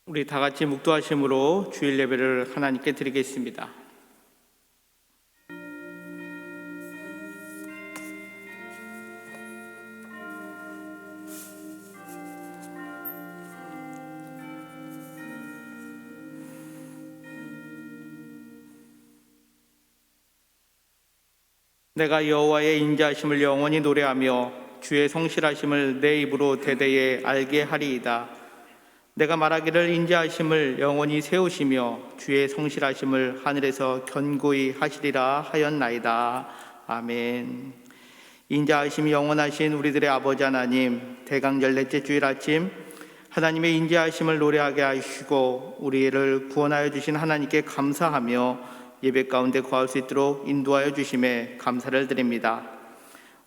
우리 다 같이 묵도하심으로 주일 예배를 하나님께 드리겠습니다. 내가 여호와의 인자하심을 영원히 노래하며 주의 성실하심을 내 입으로 대대에 알게 하리이다. 내가 말하기를 인자하심을 영원히 세우시며 주의 성실하심을 하늘에서 견고히 하시리라 하였나이다. 아멘. 인자하심이 영원하신 우리들의 아버지 하나님, 대강절 넷째 주일 아침 하나님의 인자하심을 노래하게 하시고 우리를 구원하여 주신 하나님께 감사하며 예배 가운데 거할 수 있도록 인도하여 주심에 감사를 드립니다.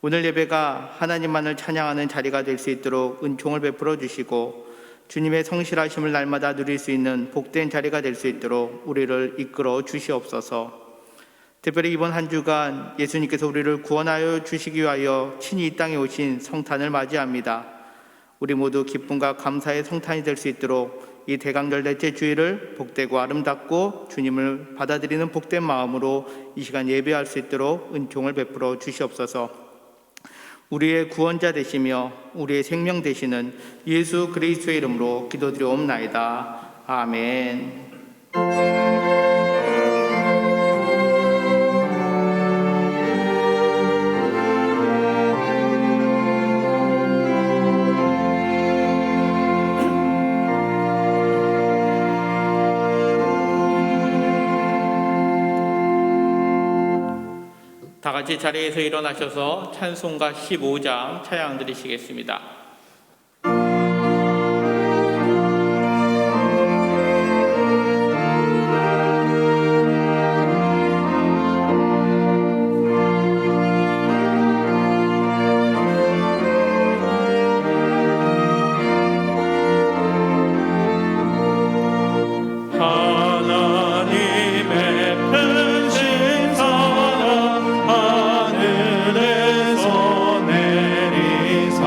오늘 예배가 하나님만을 찬양하는 자리가 될 수 있도록 은총을 베풀어 주시고 주님의 성실하심을 날마다 누릴 수 있는 복된 자리가 될 수 있도록 우리를 이끌어 주시옵소서. 특별히 이번 한 주간 예수님께서 우리를 구원하여 주시기 위하여 친히 이 땅에 오신 성탄을 맞이합니다. 우리 모두 기쁨과 감사의 성탄이 될 수 있도록 이 대강절 넷째 주일을 복되고 아름답고 주님을 받아들이는 복된 마음으로 이 시간 예배할 수 있도록 은총을 베풀어 주시옵소서. 우리의 구원자 되시며 우리의 생명 되시는 예수 그리스도의 이름으로 기도드리옵나이다. 아멘. 다 같이 자리에서 일어나셔서 찬송가 15장 찬양 드리시겠습니다. 하늘에서 내리사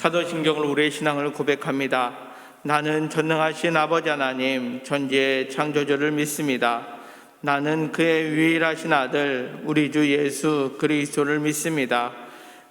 사도신경으로 우리의 신앙을 고백합니다. 나는 전능하신 아버지 하나님 천지의 창조주를 믿습니다. 나는 그의 유일하신 아들 우리 주 예수 그리스도를 믿습니다.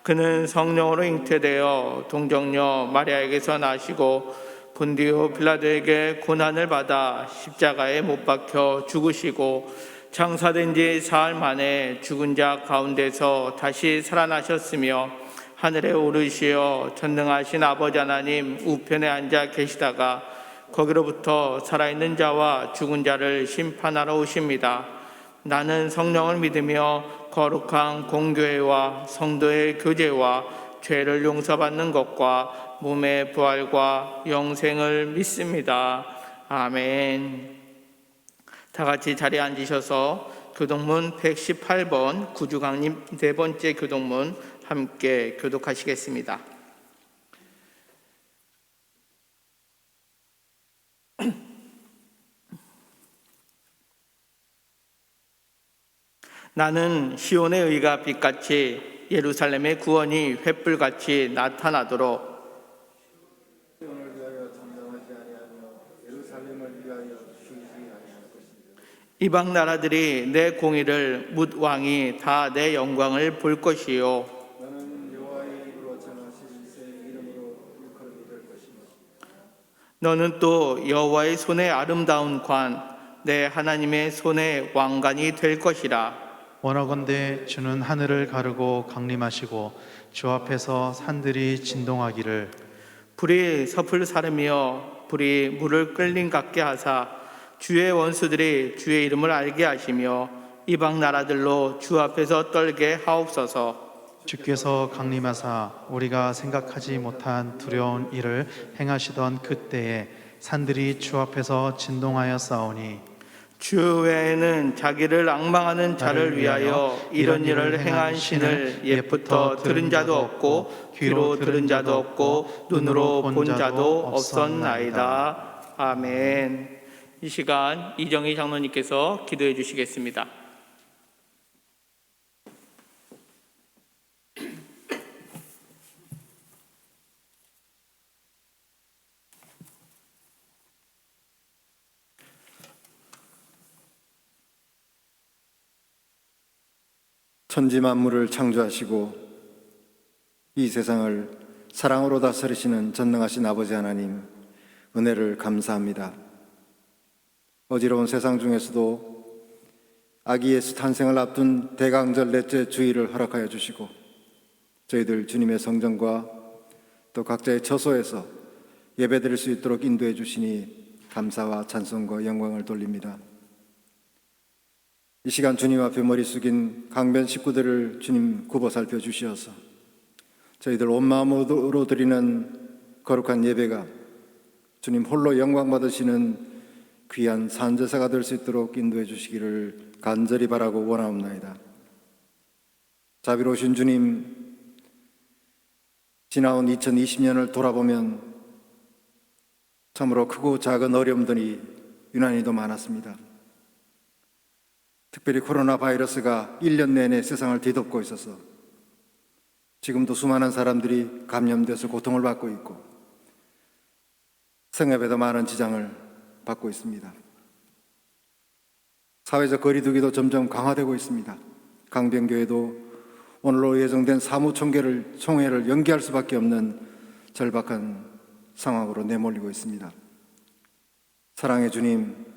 그는 성령으로 잉태되어 동정녀 마리아에게서 나시고 본디오 빌라도에게 고난을 받아 십자가에 못 박혀 죽으시고 장사된 지 사흘 만에 죽은 자 가운데서 다시 살아나셨으며 하늘에 오르시어 전능하신 아버지 하나님 우편에 앉아 계시다가 거기로부터 살아있는 자와 죽은 자를 심판하러 오십니다. 나는 성령을 믿으며 거룩한 공교회와 성도의 교제와 죄를 용서받는 것과 몸의 부활과 영생을 믿습니다. 아멘. 다 같이 자리에 앉으셔서 교독문 118번 구주강림 네 번째 교독문 함께 교독하시겠습니다. 나는 시온의 의가 빛같이 예루살렘의 구원이 횃불같이 나타나도록 이방 나라들이 내 공의를 묻 왕이 다 내 영광을 볼 것이요 너는 또 여호와의 손의 아름다운 관 내 하나님의 손의 왕관이 될 것이라. 원하건대 주는 하늘을 가르고 강림하시고 주 앞에서 산들이 진동하기를 불이 섭을 사르며 불이 물을 끓림 같게 하사 주의 원수들이 주의 이름을 알게 하시며 이방 나라들로 주 앞에서 떨게 하옵소서. 주께서 강림하사 우리가 생각하지 못한 두려운 일을 행하시던 그때에 산들이 주 앞에서 진동하여 싸우니 주 외에는 자기를 앙망하는 자를 위하여 이런 일을 행한 신을 옛부터 들은 자도 없고 귀로 들은 자도 없고 눈으로 본 자도 없었나이다. 아멘. 이 시간 이정희 장로님께서 기도해 주시겠습니다. 천지 만물을 창조하시고 이 세상을 사랑으로 다스리시는 전능하신 아버지 하나님, 은혜를 감사합니다. 어지러운 세상 중에서도 아기 예수 탄생을 앞둔 대강절 넷째 주일을 허락하여 주시고 저희들 주님의 성전과 또 각자의 처소에서 예배드릴 수 있도록 인도해 주시니 감사와 찬송과 영광을 돌립니다. 이 시간 주님 앞에 머리 숙인 강변 식구들을 주님 굽어 살펴주시어서 저희들 온 마음으로 드리는 거룩한 예배가 주님 홀로 영광 받으시는 귀한 산제사가 될 수 있도록 인도해 주시기를 간절히 바라고 원하옵나이다. 자비로우신 주님, 지나온 2020년을 돌아보면 참으로 크고 작은 어려움들이 유난히도 많았습니다. 특별히 코로나 바이러스가 1년 내내 세상을 뒤덮고 있어서 지금도 수많은 사람들이 감염돼서 고통을 받고 있고 생업에도 많은 지장을 받고 있습니다. 사회적 거리두기도 점점 강화되고 있습니다. 강변교회도 오늘로 예정된 사무총회를 연기할 수밖에 없는 절박한 상황으로 내몰리고 있습니다. 사랑의 주님,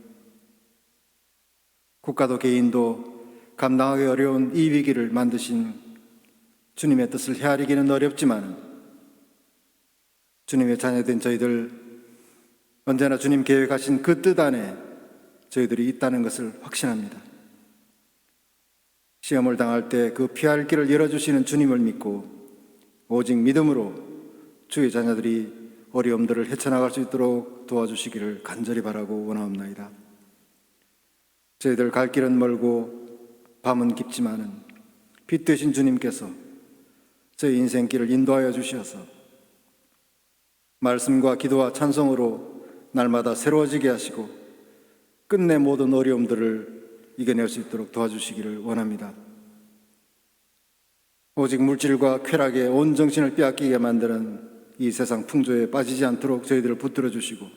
국가도 개인도 감당하기 어려운 이 위기를 만드신 주님의 뜻을 헤아리기는 어렵지만 주님의 자녀된 저희들 언제나 주님 계획하신 그 뜻 안에 저희들이 있다는 것을 확신합니다. 시험을 당할 때 그 피할 길을 열어주시는 주님을 믿고 오직 믿음으로 주의 자녀들이 어려움들을 헤쳐나갈 수 있도록 도와주시기를 간절히 바라고 원하옵나이다. 저희들 갈 길은 멀고 밤은 깊지만은 빛 되신 주님께서 저희 인생길을 인도하여 주시어서 말씀과 기도와 찬송으로 날마다 새로워지게 하시고 끝내 모든 어려움들을 이겨낼 수 있도록 도와주시기를 원합니다. 오직 물질과 쾌락에 온 정신을 빼앗기게 만드는 이 세상 풍조에 빠지지 않도록 저희들을 붙들어 주시고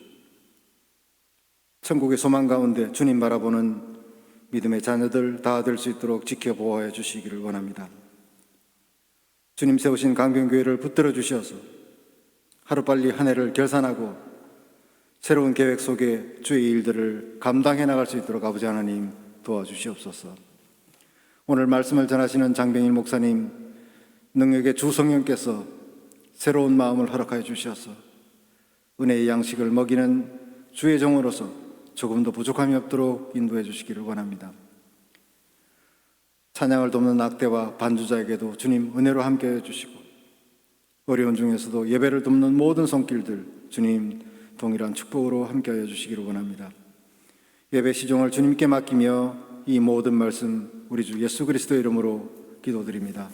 천국의 소망 가운데 주님 바라보는 믿음의 자녀들 다 될 수 있도록 지켜보아야 주시기를 원합니다. 주님 세우신 강변교회를 붙들어 주셔서 하루빨리 한 해를 결산하고 새로운 계획 속에 주의 일들을 감당해 나갈 수 있도록 아버지 하나님 도와주시옵소서. 오늘 말씀을 전하시는 장병일 목사님 능력의 주 성령께서 새로운 마음을 허락하여 주셔서 은혜의 양식을 먹이는 주의 종으로서 조금 더 부족함이 없도록 인도해 주시기를 원합니다. 찬양을 돕는 악대와 반주자에게도 주님 은혜로 함께해 주시고 어려운 중에서도 예배를 돕는 모든 손길들 주님 동일한 축복으로 함께하여 주시기를 원합니다. 예배 시종을 주님께 맡기며 이 모든 말씀 우리 주 예수 그리스도의 이름으로 기도드립니다.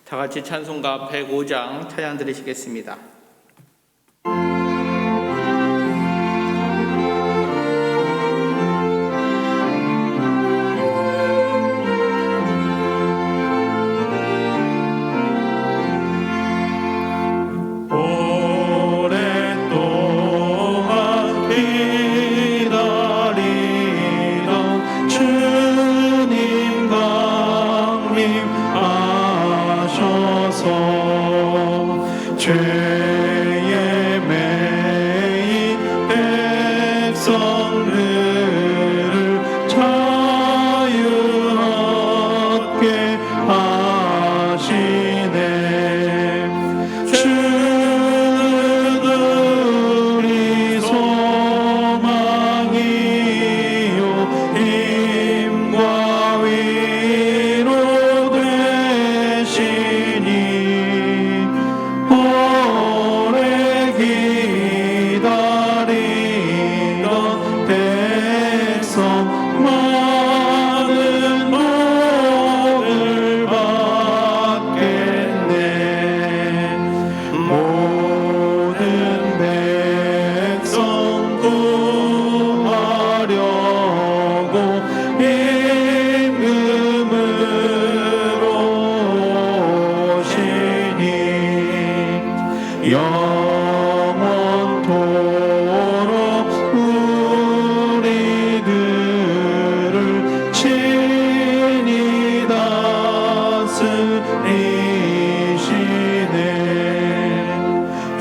다 같이 찬송가 105장 찬양 드리시겠습니다. 오랫동안 기다리던 주님 강림하셔서 죄에 매인 백성들을 자유 얻게 하시네. 주는 우리 소망이요 힘과 위로 되시니 오래 기다리던 백성 많은 복을 받겠네. 모든 백성 구하려고 임금으로 오시니 영원토록 우리들을 친히 다스리시네.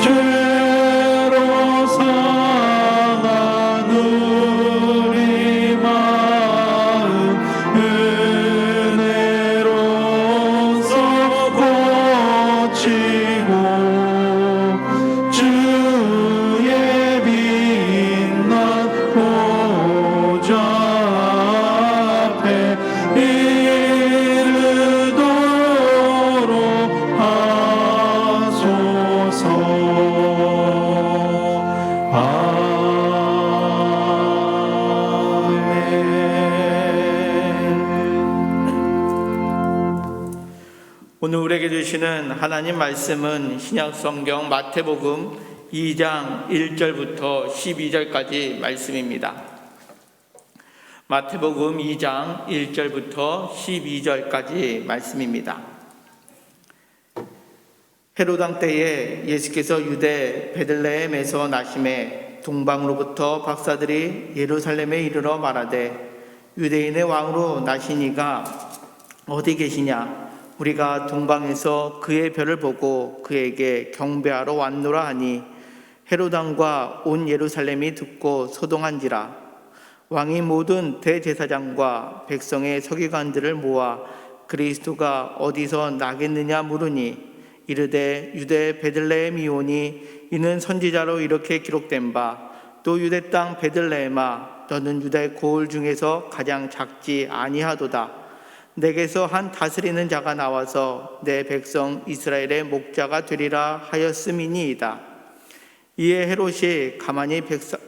죄로 상한 우리 마음 은혜로서 고치고 주의 빛난 보좌 앞에 이르도록 하소서. 아멘. 오늘 우리에게 주시는 하나님 말씀은 신약성경 마태복음 2장 1절부터 12절까지 말씀입니다. 마태복음 2장 1절부터 12절까지 말씀입니다. 헤로당 때에 예수께서 유대 베들레헴에서 나심에 동방으로부터 박사들이 예루살렘에 이르러 말하되 유대인의 왕으로 나시니가 어디 계시냐? 우리가 동방에서 그의 별을 보고 그에게 경배하러 왔노라 하니 헤로당과 온 예루살렘이 듣고 소동한지라. 왕이 모든 대제사장과 백성의 서기관들을 모아 그리스도가 어디서 나겠느냐 물으니 이르되 유대 베들레헴이오니 이는 선지자로 이렇게 기록된 바 또 유대 땅 베들레헴아 너는 유대 고을 중에서 가장 작지 아니하도다. 내게서 한 다스리는 자가 나와서 내 백성 이스라엘의 목자가 되리라 하였음이니이다. 이에 헤롯이 가만히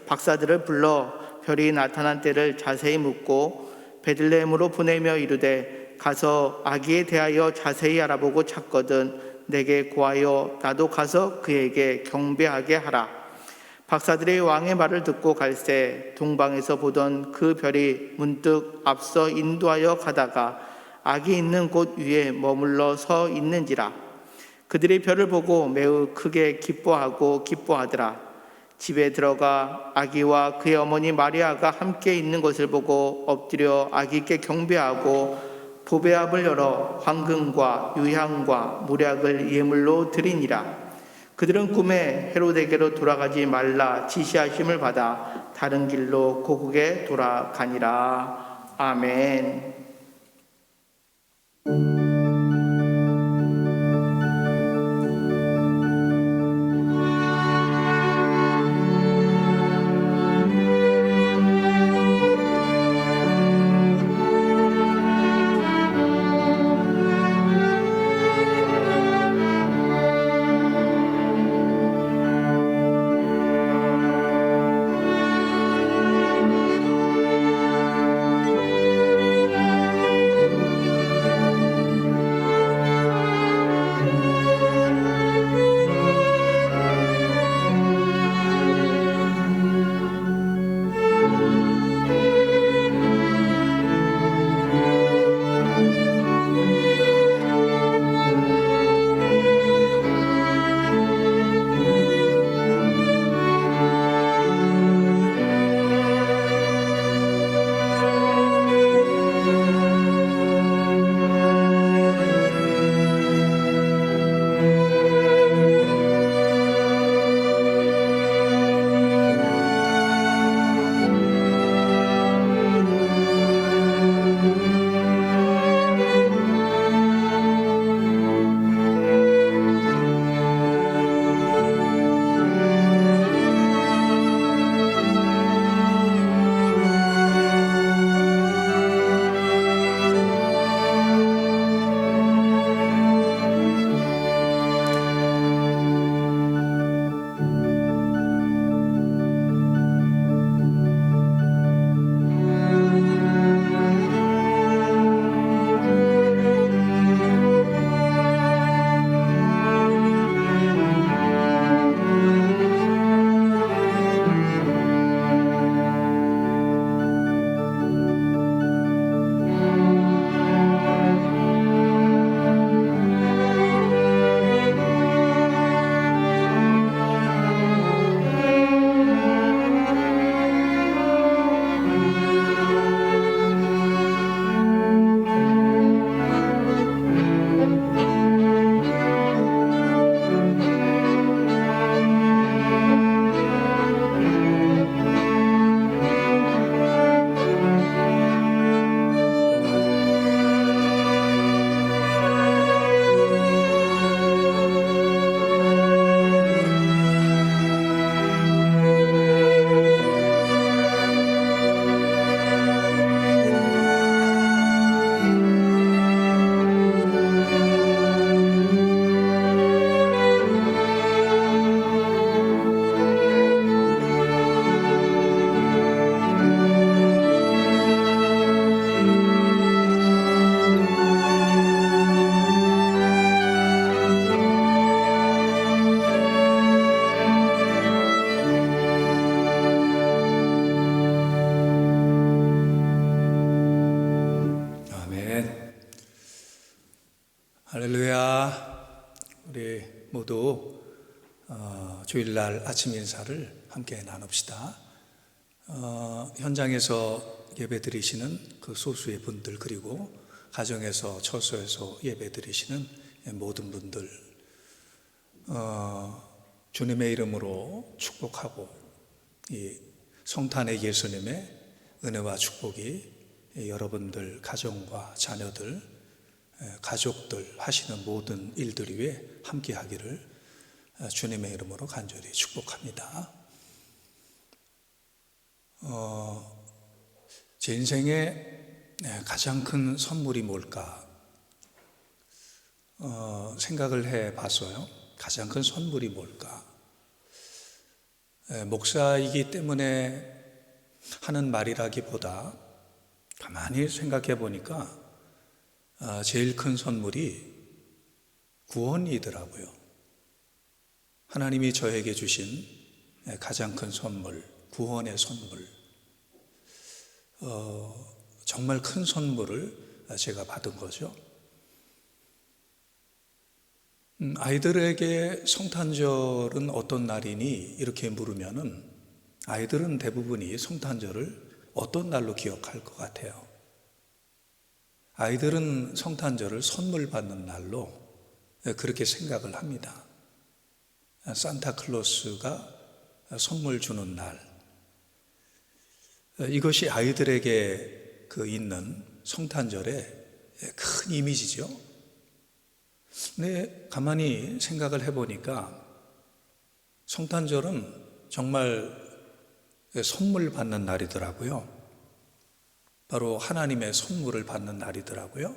박사들을 불러 별이 나타난 때를 자세히 묻고 베들레헴으로 보내며 이르되 가서 아기에 대하여 자세히 알아보고 찾거든 내게 고하여 나도 가서 그에게 경배하게 하라. 박사들이 왕의 말을 듣고 갈새 동방에서 보던 그 별이 문득 앞서 인도하여 가다가 아기 있는 곳 위에 머물러 서 있는지라. 그들이 별을 보고 매우 크게 기뻐하더라. 집에 들어가 아기와 그의 어머니 마리아가 함께 있는 것을 보고 엎드려 아기께 경배하고 보배압을 열어 황금과 유향과 물약을 예물로 드리니라. 그들은 꿈에 헤롯에게로 돌아가지 말라 지시하심을 받아 다른 길로 고국에 돌아가니라. 아멘. 할렐루야. 우리 모두 주일날 아침 인사를 함께 나눕시다. 현장에서 예배 드리시는 그 소수의 분들, 그리고 가정에서 처소에서 예배 드리시는 모든 분들, 주님의 이름으로 축복하고 이 성탄의 예수님의 은혜와 축복이 여러분들 가정과 자녀들, 가족들 하시는 모든 일들 위에 함께 하기를 주님의 이름으로 간절히 축복합니다. 제 인생에 가장 큰 선물이 뭘까 생각을 해 봤어요. 가장 큰 선물이 뭘까? 목사이기 때문에 하는 말이라기보다 가만히 생각해 보니까 제일 큰 선물이 구원이더라고요. 하나님이 저에게 주신 가장 큰 선물, 구원의 선물. 정말 큰 선물을 제가 받은 거죠. 아이들에게 성탄절은 어떤 날이니? 이렇게 물으면은 아이들은 대부분이 성탄절을 어떤 날로 기억할 것 같아요. 아이들은 성탄절을 선물 받는 날로 그렇게 생각을 합니다. 산타클로스가 선물 주는 날. 이것이 아이들에게 있는 성탄절의 큰 이미지죠. 근데 가만히 생각을 해보니까 성탄절은 정말 선물 받는 날이더라고요. 바로 하나님의 선물을 받는 날이더라고요.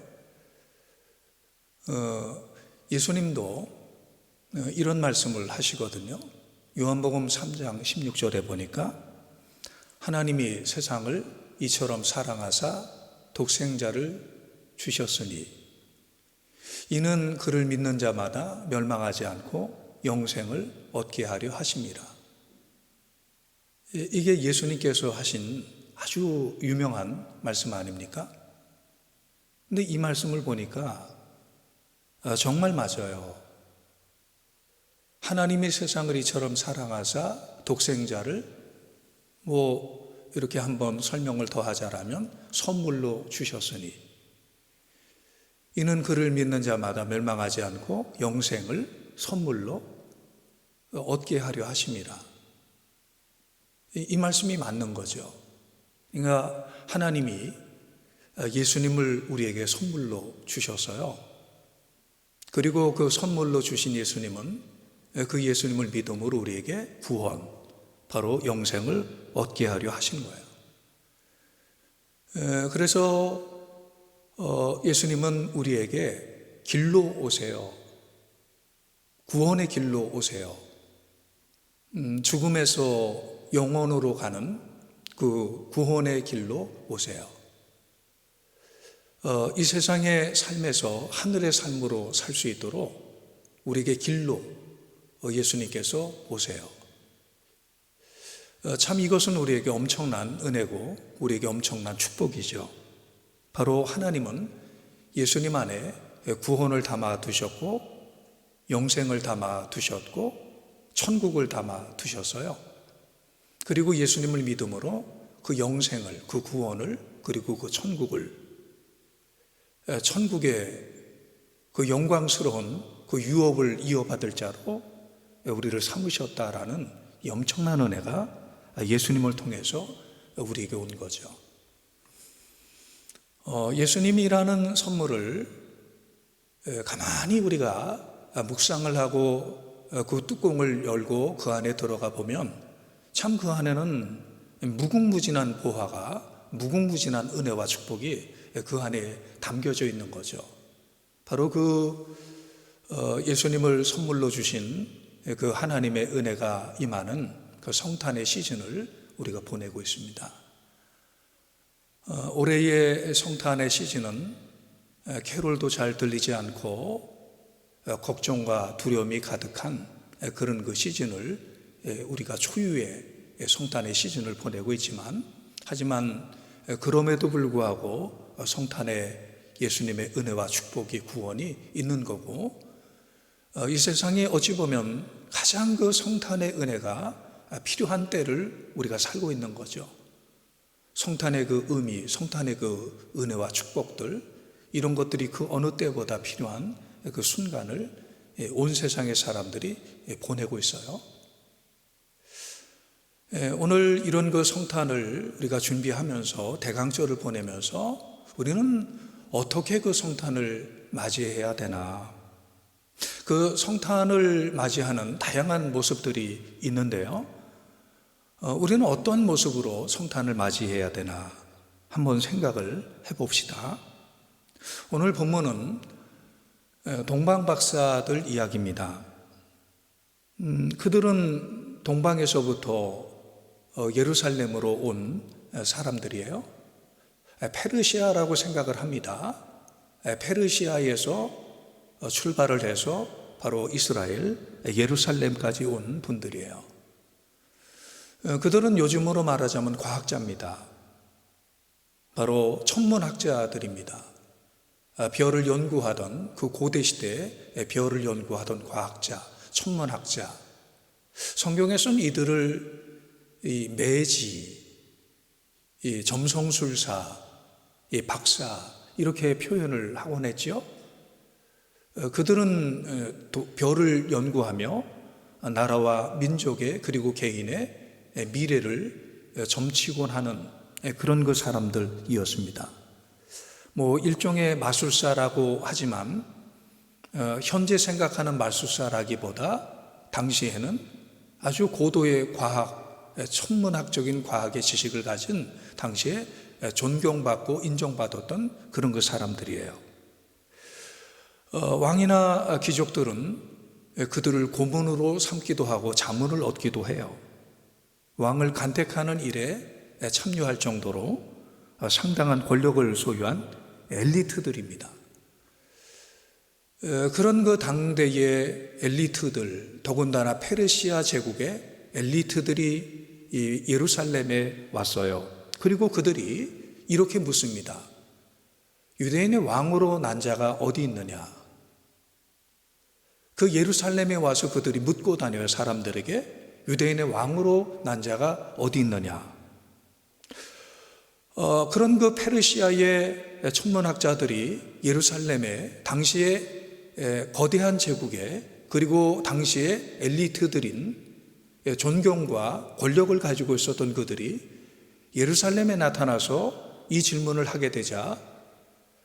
예수님도 이런 말씀을 하시거든요. 요한복음 3장 16절에 보니까 하나님이 세상을 이처럼 사랑하사 독생자를 주셨으니 이는 그를 믿는 자마다 멸망하지 않고 영생을 얻게 하려 하심이라. 이게 예수님께서 하신 아주 유명한 말씀 아닙니까? 근데 이 말씀을 보니까 정말 맞아요. 하나님이 세상을 이처럼 사랑하사 독생자를 이렇게 한번 설명을 더 하자라면 선물로 주셨으니 이는 그를 믿는 자마다 멸망하지 않고 영생을 선물로 얻게 하려 하심이라. 이 말씀이 맞는 거죠. 그러니까 하나님이 예수님을 우리에게 선물로 주셨어요. 그리고 그 선물로 주신 예수님은 그 예수님을 믿음으로 우리에게 구원, 바로 영생을 얻게 하려 하신 거예요. 그래서 예수님은 우리에게 길로 오세요. 구원의 길로 오세요. 죽음에서 영원으로 가는 그 구원의 길로 오세요. 이 세상의 삶에서 하늘의 삶으로 살 수 있도록 우리에게 길로 예수님께서 오세요. 참 이것은 우리에게 엄청난 은혜고 우리에게 엄청난 축복이죠. 바로 하나님은 예수님 안에 구원을 담아 두셨고 영생을 담아 두셨고 천국을 담아 두셨어요. 그리고 예수님을 믿음으로 그 영생을, 그 구원을, 그리고 그 천국을, 천국의 그 영광스러운 그 유업을 이어받을 자로 우리를 삼으셨다라는 이 엄청난 은혜가 예수님을 통해서 우리에게 온 거죠. 예수님이라는 선물을 가만히 우리가 묵상을 하고 그 뚜껑을 열고 그 안에 들어가 보면 참 그 안에는 무궁무진한 보화가, 무궁무진한 은혜와 축복이 그 안에 담겨져 있는 거죠. 바로 예수님을 선물로 주신 그 하나님의 은혜가 임하는 그 성탄의 시즌을 우리가 보내고 있습니다. 올해의 성탄의 시즌은 캐롤도 잘 들리지 않고 걱정과 두려움이 가득한 그런 그 시즌을 우리가 초유의 성탄의 시즌을 보내고 있지만, 하지만 그럼에도 불구하고 성탄에 예수님의 은혜와 축복이, 구원이 있는 거고, 이 세상에 어찌 보면 가장 그 성탄의 은혜가 필요한 때를 우리가 살고 있는 거죠. 성탄의 그 의미, 성탄의 그 은혜와 축복들, 이런 것들이 그 어느 때보다 필요한 그 순간을 온 세상의 사람들이 보내고 있어요. 오늘 이런 그 성탄을 우리가 준비하면서, 대강절을 보내면서 우리는 어떻게 그 성탄을 맞이해야 되나? 그 성탄을 맞이하는 다양한 모습들이 있는데요. 우리는 어떤 모습으로 성탄을 맞이해야 되나? 한번 생각을 해봅시다. 오늘 본문은 동방박사들 이야기입니다. 그들은 동방에서부터 예루살렘으로 온 사람들이에요. 페르시아라고 생각을 합니다. 페르시아에서 출발을 해서 바로 이스라엘, 예루살렘까지 온 분들이에요. 그들은 요즘으로 말하자면 과학자입니다. 바로 천문학자들입니다. 별을 연구하던 그 고대 시대에 별을 연구하던 과학자, 천문학자. 성경에서는 이들을 이 매지, 이 점성술사, 이 박사 이렇게 표현을 하곤 했죠. 그들은 별을 연구하며 나라와 민족의 그리고 개인의 미래를 점치곤 하는 그런 그 사람들이었습니다. 일종의 마술사라고 하지만 현재 생각하는 마술사라기보다 당시에는 아주 고도의 과학, 천문학적인 과학의 지식을 가진 당시에 존경받고 인정받았던 그런 그 사람들이에요. 왕이나 귀족들은 그들을 고문으로 삼기도 하고 자문을 얻기도 해요. 왕을 간택하는 일에 참여할 정도로 상당한 권력을 소유한 엘리트들입니다. 그런 그 당대의 엘리트들, 더군다나 페르시아 제국의 엘리트들이 이 예루살렘에 왔어요. 그리고 그들이 이렇게 묻습니다. 유대인의 왕으로 난 자가 어디 있느냐? 그 예루살렘에 와서 그들이 묻고 다녀요. 사람들에게 유대인의 왕으로 난 자가 어디 있느냐? 그런 그 페르시아의 천문학자들이 예루살렘에 당시에 거대한 제국에 그리고 당시에 엘리트들인 존경과 권력을 가지고 있었던 그들이 예루살렘에 나타나서 이 질문을 하게 되자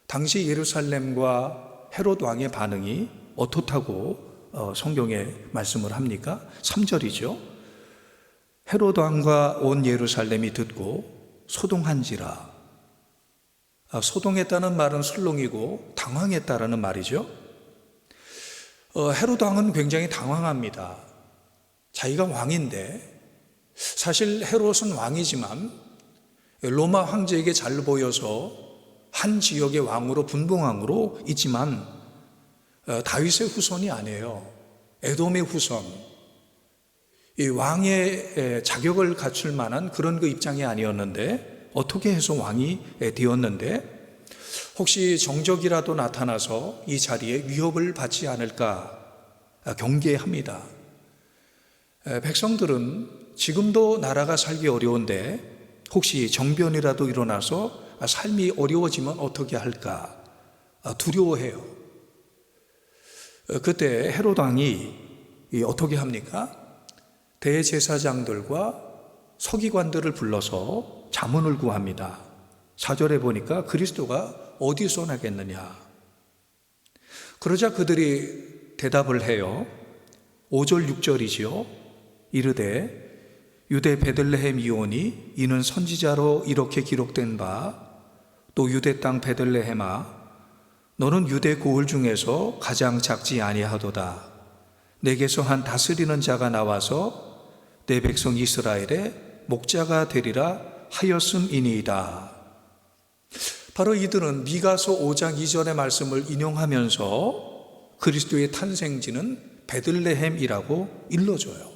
당시 예루살렘과 헤롯 왕의 반응이 어떻다고 성경에 말씀을 합니까? 3절이죠. 헤롯 왕과 온 예루살렘이 듣고 소동한지라. 소동했다는 말은 술렁이고 당황했다라는 말이죠. 헤롯 왕은 굉장히 당황합니다. 자기가 왕인데, 사실 헤롯은 왕이지만 로마 황제에게 잘 보여서 한 지역의 왕으로 분봉왕으로 있지만 다윗의 후손이 아니에요. 에돔의 후손. 이 왕의 자격을 갖출 만한 그런 그 입장이 아니었는데 어떻게 해서 왕이 되었는데 혹시 정적이라도 나타나서 이 자리에 위협을 받지 않을까 경계합니다. 백성들은 지금도 나라가 살기 어려운데 혹시 정변이라도 일어나서 삶이 어려워지면 어떻게 할까 두려워해요. 그때 헤롯 왕이 어떻게 합니까? 대제사장들과 서기관들을 불러서 자문을 구합니다. 4절에 보니까 그리스도가 어디서 나겠느냐. 그러자 그들이 대답을 해요. 5절 6절이지요. 이르되 유대 베들레헴 이오니 이는 선지자로 이렇게 기록된 바 또 유대 땅 베들레헴아 너는 유대 고을 중에서 가장 작지 아니하도다. 내게서 한 다스리는 자가 나와서 내 백성 이스라엘의 목자가 되리라 하였음이니이다. 바로 이들은 미가서 5장 2절의 말씀을 인용하면서 그리스도의 탄생지는 베들레헴이라고 일러줘요.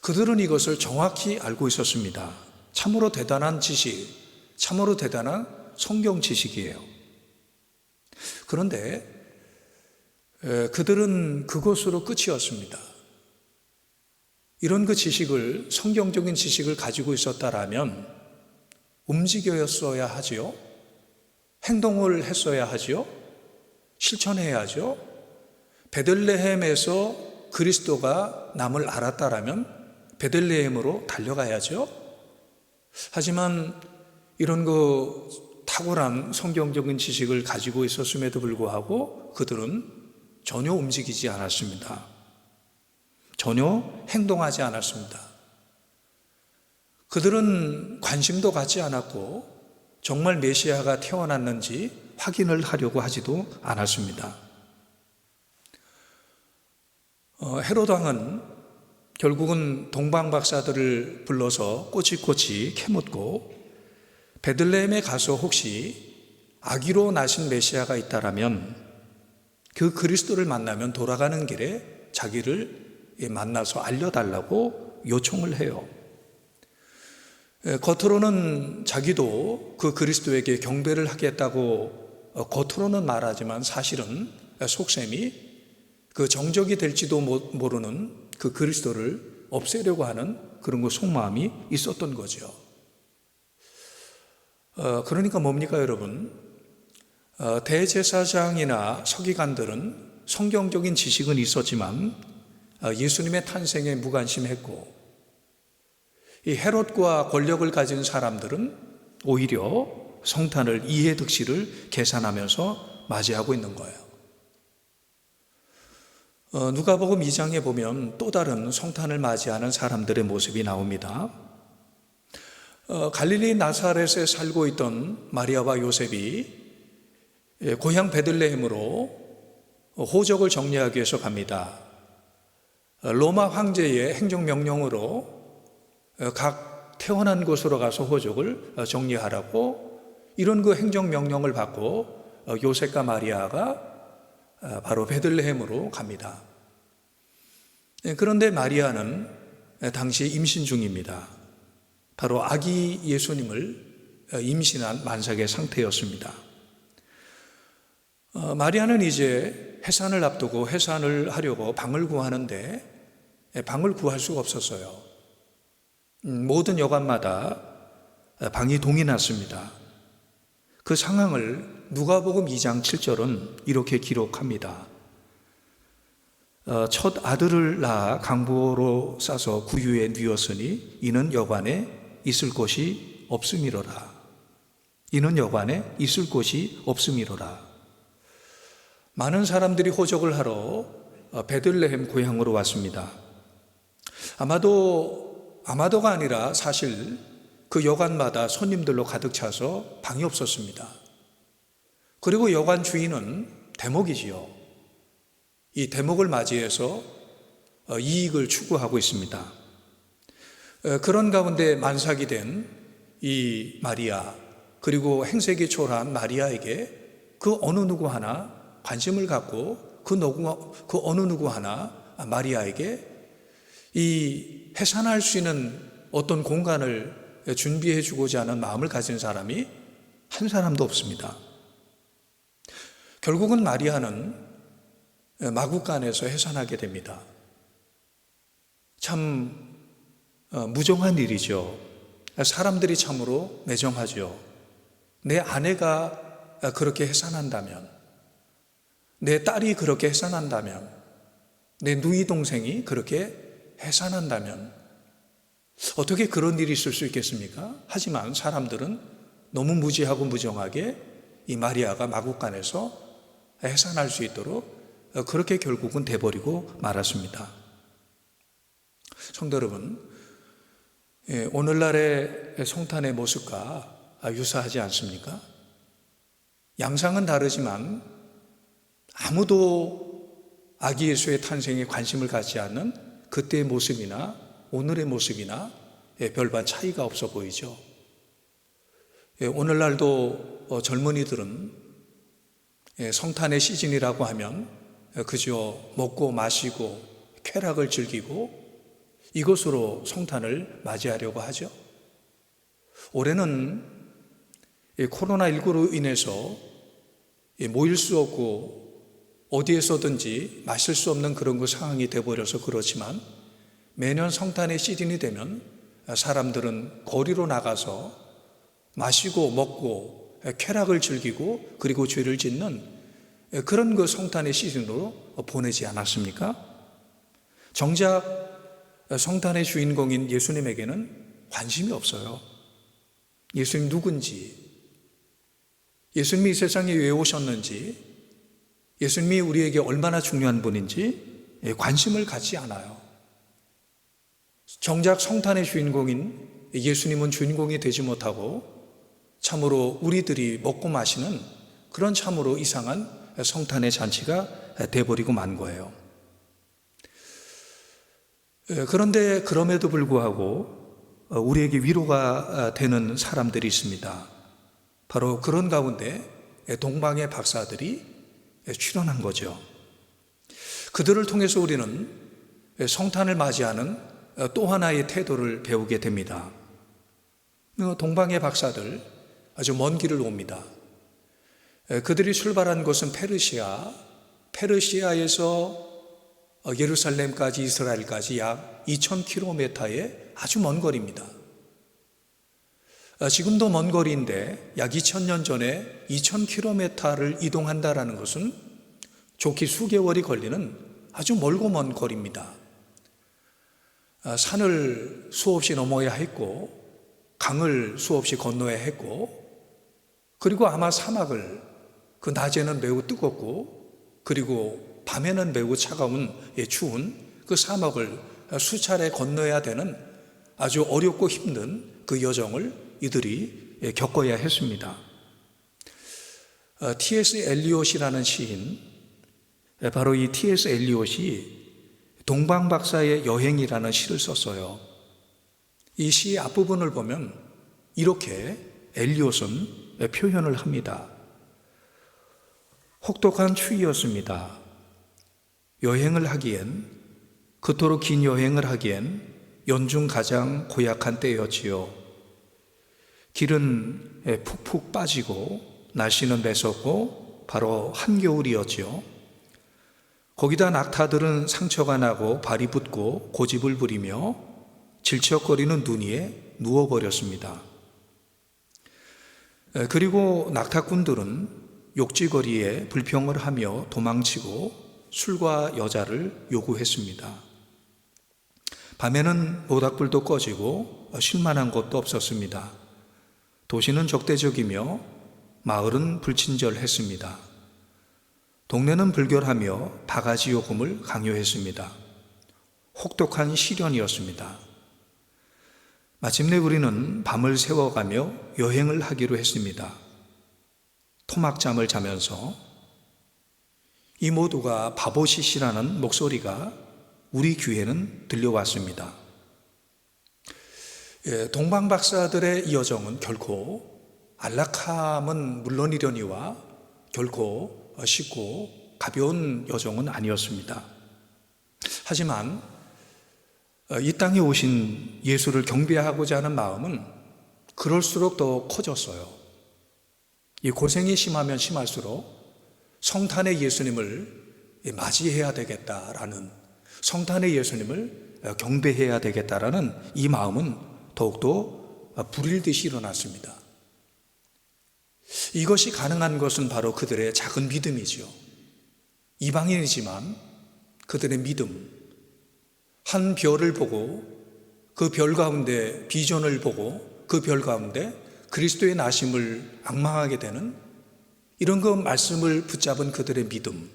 그들은 이것을 정확히 알고 있었습니다. 참으로 대단한 지식, 참으로 대단한 성경 지식이에요. 그런데 그들은 그것으로 끝이었습니다. 이런 그 지식을, 성경적인 지식을 가지고 있었다라면 움직였어야 하지요. 행동을 했어야 하지요. 실천해야죠. 베들레헴에서 그리스도가 남을 알았다라면 베들레헴으로 달려가야죠. 하지만 이런 그 탁월한 성경적인 지식을 가지고 있었음에도 불구하고 그들은 전혀 움직이지 않았습니다. 전혀 행동하지 않았습니다. 그들은 관심도 갖지 않았고 정말 메시아가 태어났는지 확인을 하려고 하지도 않았습니다. 헤롯 왕은 결국은 동방 박사들을 불러서 꼬치꼬치 캐묻고 베들레헴에 가서 혹시 아기로 나신 메시아가 있다라면 그 그리스도를 만나면 돌아가는 길에 자기를 만나서 알려달라고 요청을 해요. 겉으로는 자기도 그 그리스도에게 경배를 하겠다고 겉으로는 말하지만 사실은 속셈이 그 정적이 될지도 모르는 그 그리스도를 없애려고 하는 그런 그 속마음이 있었던 거죠. 그러니까 뭡니까 여러분? 대제사장이나 서기관들은 성경적인 지식은 있었지만 예수님의 탄생에 무관심했고, 이 헤롯과 권력을 가진 사람들은 오히려 성탄을 이해득실을 계산하면서 맞이하고 있는 거예요. 누가복음 2장에 보면 또 다른 성탄을 맞이하는 사람들의 모습이 나옵니다. 갈릴리 나사렛에 살고 있던 마리아와 요셉이 고향 베들레헴으로 호적을 정리하기 위해서 갑니다. 로마 황제의 행정명령으로 각 태어난 곳으로 가서 호적을 정리하라고 이런 그 행정명령을 받고 요셉과 마리아가 바로 베들레헴으로 갑니다. 그런데 마리아는 당시 임신 중입니다. 바로 아기 예수님을 임신한 만삭의 상태였습니다. 마리아는 이제 해산을 앞두고 해산을 하려고 방을 구하는데 방을 구할 수가 없었어요. 모든 여관마다 방이 동이 났습니다. 그 상황을 누가복음 2장 7절은 이렇게 기록합니다. 첫 아들을 낳아 강보로 싸서 구유에 뉘었으니 이는 여관에 있을 곳이 없음이로라. 이는 여관에 있을 곳이 없음이로라. 많은 사람들이 호적을 하러 베들레헴 고향으로 왔습니다. 아마도가 아니라 사실 그 여관마다 손님들로 가득 차서 방이 없었습니다. 그리고 여관 주인은 대목이지요. 이 대목을 맞이해서 이익을 추구하고 있습니다. 그런 가운데 만삭이 된 이 마리아, 그리고 행색이 초라한 마리아에게 그 어느 누구 하나 관심을 갖고 그 어느 누구 하나 마리아에게 이 해산할 수 있는 어떤 공간을 준비해 주고자 하는 마음을 가진 사람이 한 사람도 없습니다. 결국은 마리아는 마구간에서 해산하게 됩니다. 참 무정한 일이죠. 사람들이 참으로 매정하죠. 내 아내가 그렇게 해산한다면, 내 딸이 그렇게 해산한다면, 내 누이 동생이 그렇게 해산한다면 어떻게 그런 일이 있을 수 있겠습니까? 하지만 사람들은 너무 무지하고 무정하게 이 마리아가 마구간에서 해산할 수 있도록 그렇게 결국은 돼버리고 말았습니다. 성도 여러분, 오늘날의 성탄의 모습과 유사하지 않습니까? 양상은 다르지만 아무도 아기 예수의 탄생에 관심을 갖지 않는 그때의 모습이나 오늘의 모습이나 별반 차이가 없어 보이죠. 오늘날도 젊은이들은 성탄의 시즌이라고 하면 그저 먹고 마시고 쾌락을 즐기고 이것으로 성탄을 맞이하려고 하죠. 올해는 코로나19로 인해서 모일 수 없고 어디에서든지 마실 수 없는 그런 그 상황이 되어버려서 그렇지만 매년 성탄의 시즌이 되면 사람들은 거리로 나가서 마시고 먹고 쾌락을 즐기고 그리고 죄를 짓는 그런 그 성탄의 시즌으로 보내지 않았습니까? 정작 성탄의 주인공인 예수님에게는 관심이 없어요. 예수님 누군지, 예수님이 이 세상에 왜 오셨는지, 예수님이 우리에게 얼마나 중요한 분인지 관심을 갖지 않아요. 정작 성탄의 주인공인 예수님은 주인공이 되지 못하고 참으로 우리들이 먹고 마시는 그런 참으로 이상한 성탄의 잔치가 돼버리고 만 거예요. 그런데 그럼에도 불구하고 우리에게 위로가 되는 사람들이 있습니다. 바로 그런 가운데 동방의 박사들이 출연한 거죠. 그들을 통해서 우리는 성탄을 맞이하는 또 하나의 태도를 배우게 됩니다. 동방의 박사들 아주 먼 길을 옵니다. 그들이 출발한 곳은 페르시아에서 예루살렘까지 이스라엘까지 약 2000km의 아주 먼 거리입니다. 지금도 먼 거리인데 약 2000년 전에 2000km를 이동한다는 것은 좋게 수개월이 걸리는 아주 멀고 먼 거리입니다. 산을 수없이 넘어야 했고 강을 수없이 건너야 했고 그리고 아마 사막을 그 낮에는 매우 뜨겁고 그리고 밤에는 매우 차가운 추운 그 사막을 수차례 건너야 되는 아주 어렵고 힘든 그 여정을 이들이 겪어야 했습니다. T.S. 엘리엇이라는 시인, 바로 이 T.S. 엘리엇이 동방박사의 여행이라는 시를 썼어요. 이 시의 앞부분을 보면 이렇게 엘리엇은 표현을 합니다. 혹독한 추위였습니다. 여행을 하기엔, 그토록 긴 여행을 하기엔 연중 가장 고약한 때였지요. 길은 푹푹 빠지고 날씨는 매섭고 바로 한겨울이었지요. 거기다 낙타들은 상처가 나고 발이 붓고 고집을 부리며 질척거리는 눈 위에 누워버렸습니다. 그리고 낙타꾼들은 욕지거리에 불평을 하며 도망치고 술과 여자를 요구했습니다. 밤에는 모닥불도 꺼지고 쉴만한 곳도 없었습니다. 도시는 적대적이며 마을은 불친절했습니다. 동네는 불결하며 바가지 요금을 강요했습니다. 혹독한 시련이었습니다. 마침내 우리는 밤을 새워가며 여행을 하기로 했습니다. 토막잠을 자면서 이 모두가 바보시시라는 목소리가 우리 귀에는 들려왔습니다. 동방박사들의 이 여정은 결코 안락함은 물론이려니와 결코 쉽고 가벼운 여정은 아니었습니다. 하지만 이 땅에 오신 예수를 경배하고자 하는 마음은 그럴수록 더 커졌어요. 이 고생이 심하면 심할수록 성탄의 예수님을 맞이해야 되겠다라는, 성탄의 예수님을 경배해야 되겠다라는 이 마음은 더욱더 불일 듯이 일어났습니다. 이것이 가능한 것은 바로 그들의 작은 믿음이죠. 이방인이지만 그들의 믿음, 한 별을 보고 그 별 가운데 비전을 보고 그 별 가운데 그리스도의 나심을 앙망하게 되는 이런 그 말씀을 붙잡은 그들의 믿음,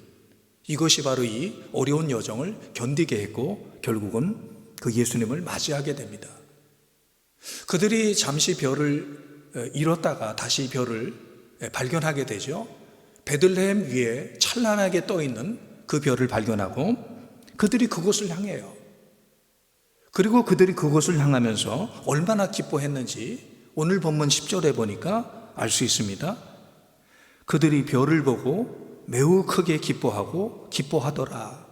이것이 바로 이 어려운 여정을 견디게 했고 결국은 그 예수님을 맞이하게 됩니다. 그들이 잠시 별을 잃었다가 다시 별을 발견하게 되죠. 베들레헴 위에 찬란하게 떠있는 그 별을 발견하고 그들이 그곳을 향해요. 그리고 그들이 그곳을 향하면서 얼마나 기뻐했는지 오늘 본문 10절에 보니까 알 수 있습니다. 그들이 별을 보고 매우 크게 기뻐하고 기뻐하더라.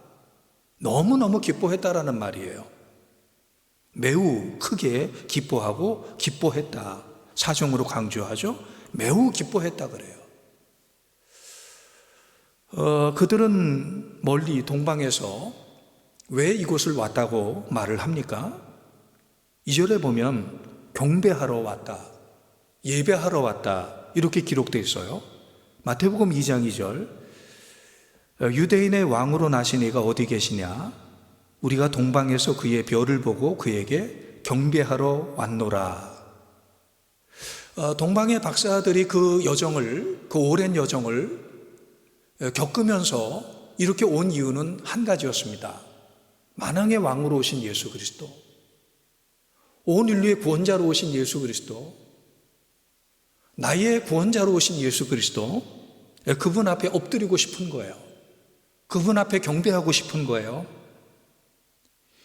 너무너무 기뻐했다라는 말이에요. 매우 크게 기뻐하고 기뻐했다. 사정으로 강조하죠. 매우 기뻐했다 그래요. 그들은 멀리 동방에서 왜 이곳을 왔다고 말을 합니까? 2절에 보면 경배하러 왔다, 예배하러 왔다 이렇게 기록되어 있어요. 마태복음 2장 2절, 유대인의 왕으로 나신 이가 어디 계시냐? 우리가 동방에서 그의 별을 보고 그에게 경배하러 왔노라. 동방의 박사들이 그 여정을, 그 오랜 여정을 겪으면서 이렇게 온 이유는 한 가지였습니다. 만왕의 왕으로 오신 예수 그리스도, 온 인류의 구원자로 오신 예수 그리스도, 나의 구원자로 오신 예수 그리스도, 그분 앞에 엎드리고 싶은 거예요. 그분 앞에 경배하고 싶은 거예요.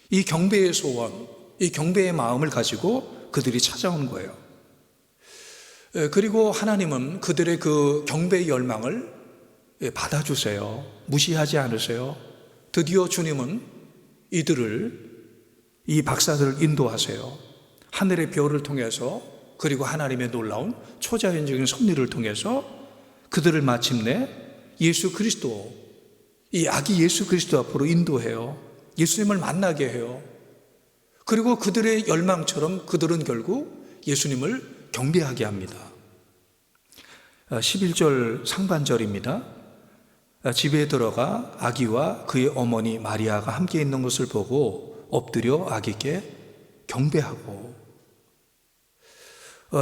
이 경배의 소원, 이 경배의 마음을 가지고 그들이 찾아온 거예요. 그리고 하나님은 그들의 그 경배의 열망을 받아주세요. 무시하지 않으세요. 드디어 주님은 이 박사들을 인도하세요. 하늘의 별을 통해서, 그리고 하나님의 놀라운 초자연적인 섭리를 통해서 그들을 마침내 예수 그리스도, 이 아기 예수 그리스도 앞으로 인도해요. 예수님을 만나게 해요. 그리고 그들의 열망처럼 그들은 결국 예수님을 경배하게 합니다. 11절 상반절입니다. 집에 들어가 아기와 그의 어머니 마리아가 함께 있는 것을 보고 엎드려 아기께 경배하고,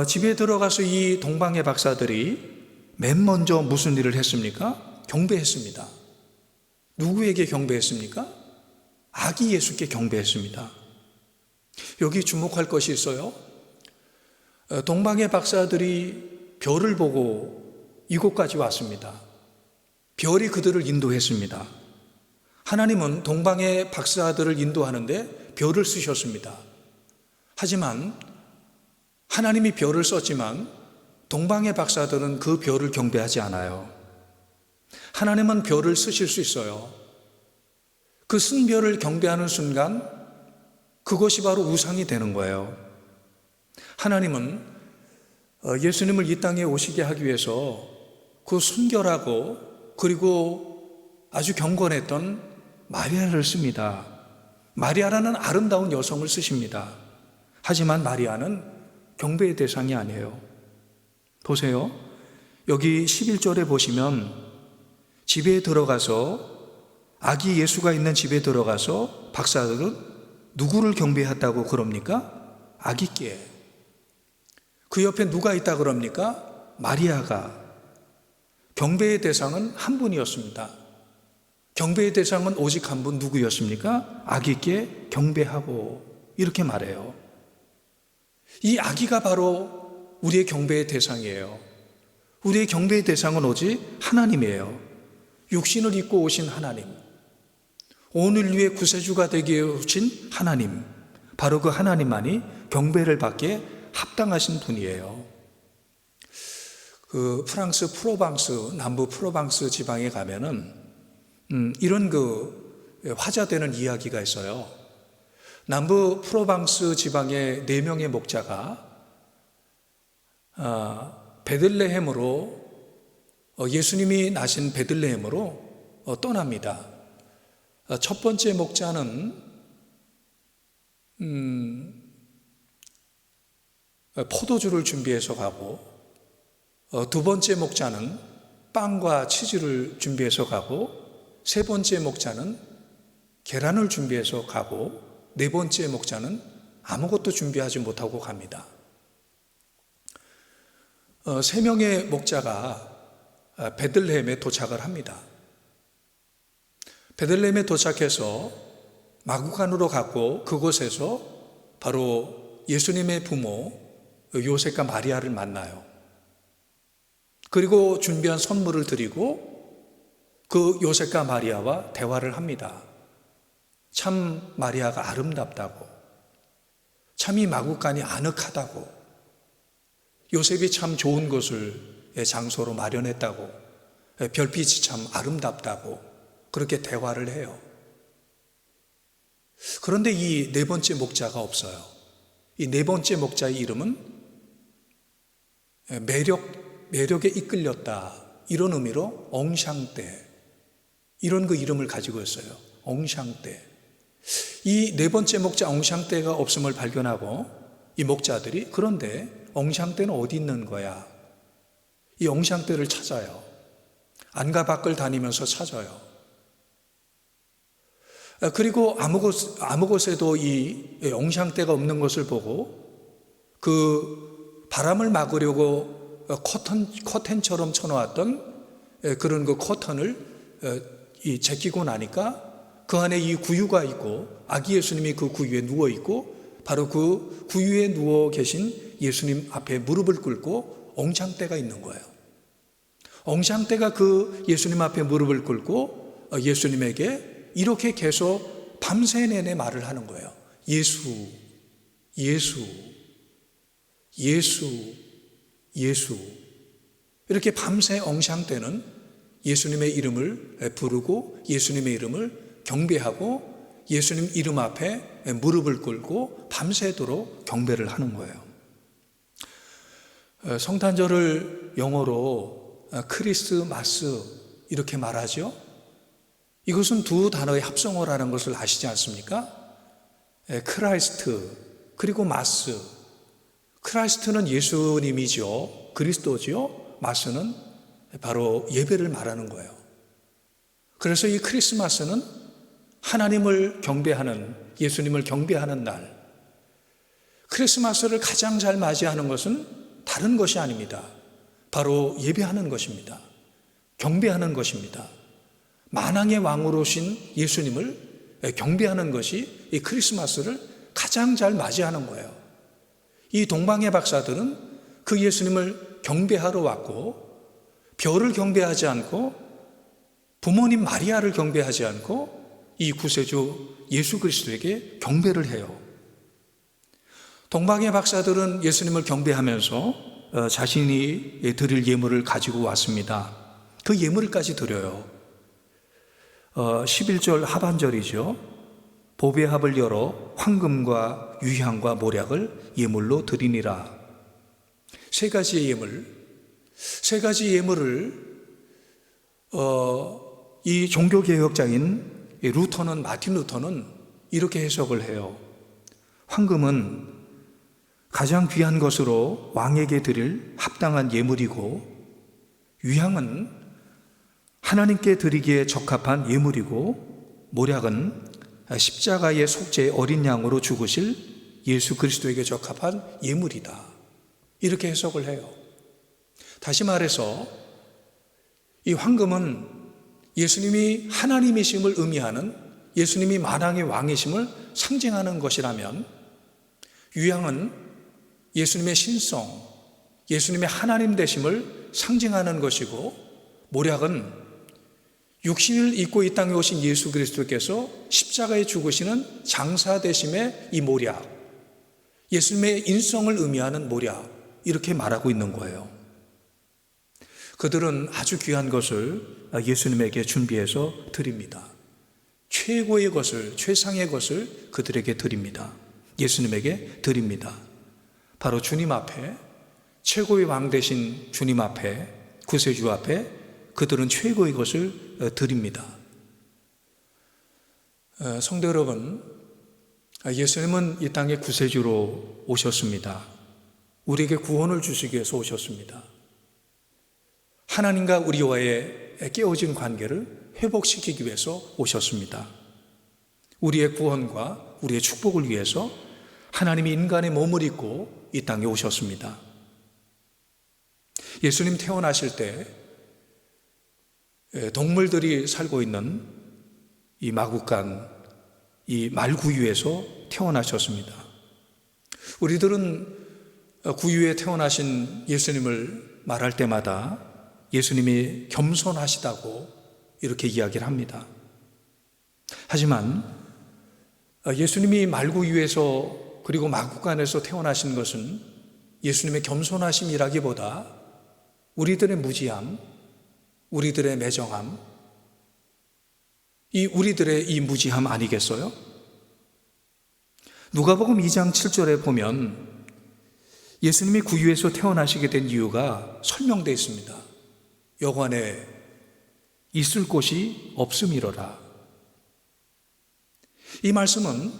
집에 들어가서 이 동방의 박사들이 맨 먼저 무슨 일을 했습니까? 경배했습니다. 누구에게 경배했습니까? 아기 예수께 경배했습니다. 여기 주목할 것이 있어요. 동방의 박사들이 별을 보고 이곳까지 왔습니다. 별이 그들을 인도했습니다. 하나님은 동방의 박사들을 인도하는데 별을 쓰셨습니다. 하지만 하나님이 별을 썼지만 동방의 박사들은 그 별을 경배하지 않아요. 하나님은 별을 쓰실 수 있어요. 그 쓴 별을 경배하는 순간 그것이 바로 우상이 되는 거예요. 하나님은 예수님을 이 땅에 오시게 하기 위해서 그 순결하고 그리고 아주 경건했던 마리아를 씁니다. 마리아라는 아름다운 여성을 쓰십니다. 하지만 마리아는 경배의 대상이 아니에요. 보세요. 여기 11절에 보시면 집에 들어가서, 아기 예수가 있는 집에 들어가서 박사들은 누구를 경배했다고 그럽니까? 아기께. 그 옆에 누가 있다 그럽니까? 마리아가. 경배의 대상은 한 분이었습니다. 경배의 대상은 오직 한 분, 누구였습니까? 아기께 경배하고, 이렇게 말해요. 이 아기가 바로 우리의 경배의 대상이에요. 우리의 경배의 대상은 오직 하나님이에요. 육신을 입고 오신 하나님, 온 인류의 구세주가 되게 오신 하나님, 바로 그 하나님만이 경배를 받기에 합당하신 분이에요. 그 프랑스 프로방스, 남부 프로방스 지방에 가면은 이런 그 화자되는 이야기가 있어요. 남부 프로방스 지방의 4명의 목자가 베들레헴으로, 예수님이 나신 베들레헴으로 떠납니다. 첫 번째 목자는 포도주를 준비해서 가고, 두 번째 목자는 빵과 치즈를 준비해서 가고, 세 번째 목자는 계란을 준비해서 가고, 네 번째 목자는 아무것도 준비하지 못하고 갑니다. 3명의 목자가 베들레헴에 도착을 합니다. 베들레헴에 도착해서 마구간으로 갔고, 그곳에서 바로 예수님의 부모 요셉과 마리아를 만나요. 그리고 준비한 선물을 드리고 그 요셉과 마리아와 대화를 합니다. 참 마리아가 아름답다고, 참이 마구간이 아늑하다고, 요셉이 참 좋은 곳을 장소로 마련했다고, 별빛이 참 아름답다고 그렇게 대화를 해요. 그런데 이 네 번째 목자가 없어요. 이 네 번째 목자의 이름은 매력에 이끌렸다, 이런 의미로 엉샹떼, 이런 그 이름을 가지고 있어요. 엉샹떼. 이 네 번째 목자 엉샹떼가 없음을 발견하고 이 목자들이, 그런데 엉샹떼는 어디 있는 거야? 이 엉샹떼를 찾아요. 안과 밖을 다니면서 찾아요. 그리고 아무 곳에도 이 엉샹떼가 없는 것을 보고 그 바람을 막으려고 커튼처럼 쳐놓았던 그런 그 커튼을 제끼고 나니까 그 안에 이 구유가 있고, 아기 예수님이 그 구유에 누워 있고 바로 그 구유에 누워 계신 예수님 앞에 무릎을 꿇고 엉장대가 있는 거예요. 엉장대가 그 예수님 앞에 무릎을 꿇고 예수님에게 이렇게 계속 밤새 내내 말을 하는 거예요. 예수, 예수, 예수, 예수. 이렇게 밤새 엉샹때는 예수님의 이름을 부르고 예수님의 이름을 경배하고 예수님 이름 앞에 무릎을 꿇고 밤새도록 경배를 하는 거예요. 성탄절을 영어로 크리스마스 이렇게 말하죠. 이것은 두 단어의 합성어라는 것을 아시지 않습니까? 크라이스트 그리고 마스. 크라이스트는 예수님이죠. 그리스도죠. 마스는 바로 예배를 말하는 거예요. 그래서 이 크리스마스는 하나님을 경배하는, 예수님을 경배하는 날. 크리스마스를 가장 잘 맞이하는 것은 다른 것이 아닙니다. 바로 예배하는 것입니다. 경배하는 것입니다. 만왕의 왕으로 오신 예수님을 경배하는 것이 이 크리스마스를 가장 잘 맞이하는 거예요. 이 동방의 박사들은 그 예수님을 경배하러 왔고 별을 경배하지 않고 부모님 마리아를 경배하지 않고 이 구세주 예수 그리스도에게 경배를 해요. 동방의 박사들은 예수님을 경배하면서 자신이 드릴 예물을 가지고 왔습니다. 그 예물까지 드려요. 11절 하반절이죠. 보배합을 열어 황금과 유향과 모략을 예물로 드리니라. 세 가지의 예물을 이 종교개혁자인 마틴 루터는 이렇게 해석을 해요. 황금은 가장 귀한 것으로 왕에게 드릴 합당한 예물이고, 유향은 하나님께 드리기에 적합한 예물이고, 모략은 십자가의 속죄 어린 양으로 죽으실 예수 그리스도에게 적합한 예물이다. 이렇게 해석을 해요. 다시 말해서 이 황금은 예수님이 하나님이심을 의미하는, 예수님이 만왕의 왕이심을 상징하는 것이라면, 유향은 예수님의 신성, 예수님의 하나님 되심을 상징하는 것이고, 모략은 육신을 입고 이 땅에 오신 예수 그리스도께서 십자가에 죽으시는 장사 되심의 이 모략, 예수님의 인성을 의미하는 모략, 이렇게 말하고 있는 거예요. 그들은 아주 귀한 것을 예수님에게 준비해서 드립니다. 최고의 것을, 최상의 것을 그들에게 드립니다. 예수님에게 드립니다. 바로 주님 앞에, 최고의 왕 되신 주님 앞에, 구세주 앞에 그들은 최고의 것을 드립니다. 성도 여러분, 예수님은 이 땅에 구세주로 오셨습니다. 우리에게 구원을 주시기 위해서 오셨습니다. 하나님과 우리와의 깨어진 관계를 회복시키기 위해서 오셨습니다. 우리의 구원과 우리의 축복을 위해서 하나님이 인간의 몸을 입고 이 땅에 오셨습니다. 예수님 태어나실 때 동물들이 살고 있는 이 마국간, 이 말구유에서 태어나셨습니다. 우리들은 구유에 태어나신 예수님을 말할 때마다 예수님이 겸손하시다고 이렇게 이야기를 합니다. 하지만 예수님이 말구유에서 그리고 마국간에서 태어나신 것은 예수님의 겸손하심이라기보다 우리들의 무지함, 우리들의 매정함, 우리들의 이 무지함 아니겠어요? 누가복음 2장 7절에 보면 예수님이 구유에서 태어나시게 된 이유가 설명되어 있습니다. 여관에 있을 곳이 없음이로라. 이 말씀은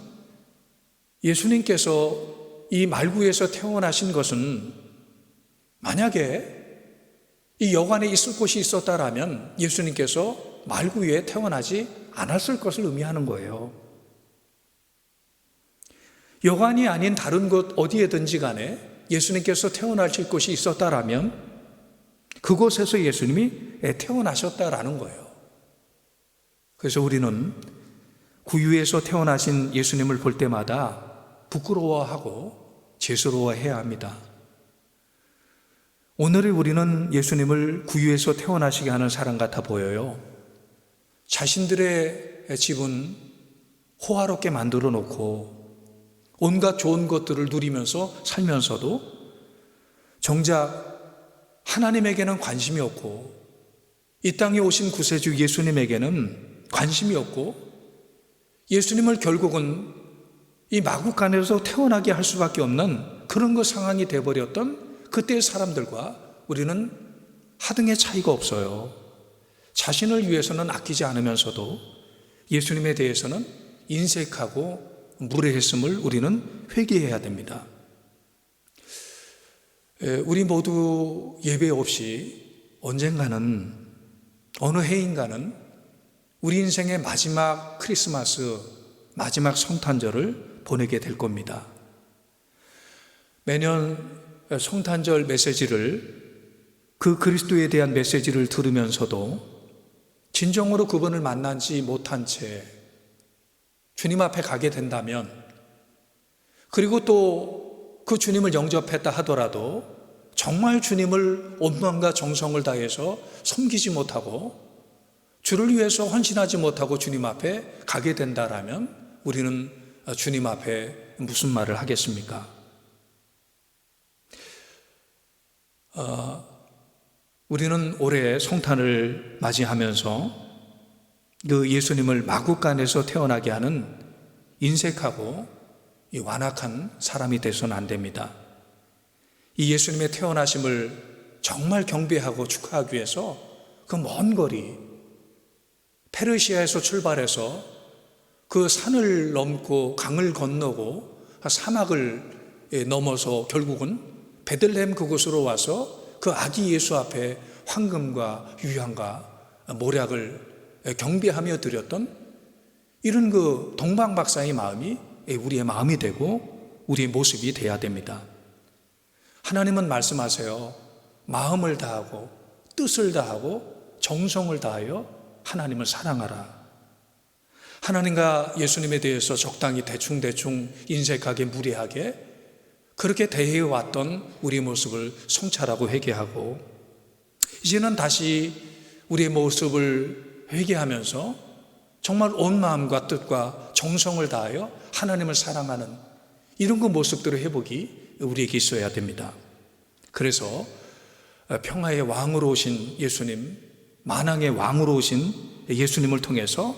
예수님께서 이 말구에서 태어나신 것은 만약에 이 여관에 있을 곳이 있었다라면 예수님께서 말구에 태어나지 않았을 것을 의미하는 거예요. 여관이 아닌 다른 곳 어디에든지 간에 예수님께서 태어나실 곳이 있었다라면 그곳에서 예수님이 태어나셨다라는 거예요. 그래서 우리는 구유에서 태어나신 예수님을 볼 때마다 부끄러워하고 죄스러워해야 합니다. 오늘의 우리는 예수님을 구유에서 태어나시게 하는 사람 같아 보여요. 자신들의 집은 호화롭게 만들어 놓고 온갖 좋은 것들을 누리면서 살면서도 정작 하나님에게는 관심이 없고 이 땅에 오신 구세주 예수님에게는 관심이 없고 예수님을 결국은 이 마구간에서 태어나게 할 수밖에 없는 그런 그 상황이 되어버렸던 그때의 사람들과 우리는 하등의 차이가 없어요. 자신을 위해서는 아끼지 않으면서도 예수님에 대해서는 인색하고 무례했음을 우리는 회개해야 됩니다. 우리 모두 예배 없이 언젠가는 어느 해인가는 우리 인생의 마지막 크리스마스, 마지막 성탄절을 보내게 될 겁니다. 매년 성탄절 메시지를 그 그리스도에 대한 메시지를 들으면서도 진정으로 그분을 만나지 못한 채 주님 앞에 가게 된다면, 그리고 또 그 주님을 영접했다 하더라도 정말 주님을 온 마음과 정성을 다해서 섬기지 못하고 주를 위해서 헌신하지 못하고 주님 앞에 가게 된다라면 우리는 주님 앞에 무슨 말을 하겠습니까? 우리는 올해 성탄을 맞이하면서 그 예수님을 마구간에서 태어나게 하는 인색하고 이 완악한 사람이 되서는 안 됩니다. 이 예수님의 태어나심을 정말 경배하고 축하하기 위해서 그 먼 거리 페르시아에서 출발해서 그 산을 넘고 강을 건너고 사막을 넘어서 결국은 베들레헴 그곳으로 와서 그 아기 예수 앞에 황금과 유향과 모략을 경배하며 드렸던 이런 그 동방박사의 마음이 우리의 마음이 되고 우리의 모습이 돼야 됩니다. 하나님은 말씀하세요. 마음을 다하고 뜻을 다하고 정성을 다하여 하나님을 사랑하라. 하나님과 예수님에 대해서 적당히 대충 인색하게 무례하게 그렇게 대해왔던 우리의 모습을 성찰하고 회개하고, 이제는 다시 우리의 모습을 회개하면서 정말 온 마음과 뜻과 정성을 다하여 하나님을 사랑하는 이런 그 모습들의 회복이 우리에게 있어야 됩니다. 그래서 평화의 왕으로 오신 예수님, 만왕의 왕으로 오신 예수님을 통해서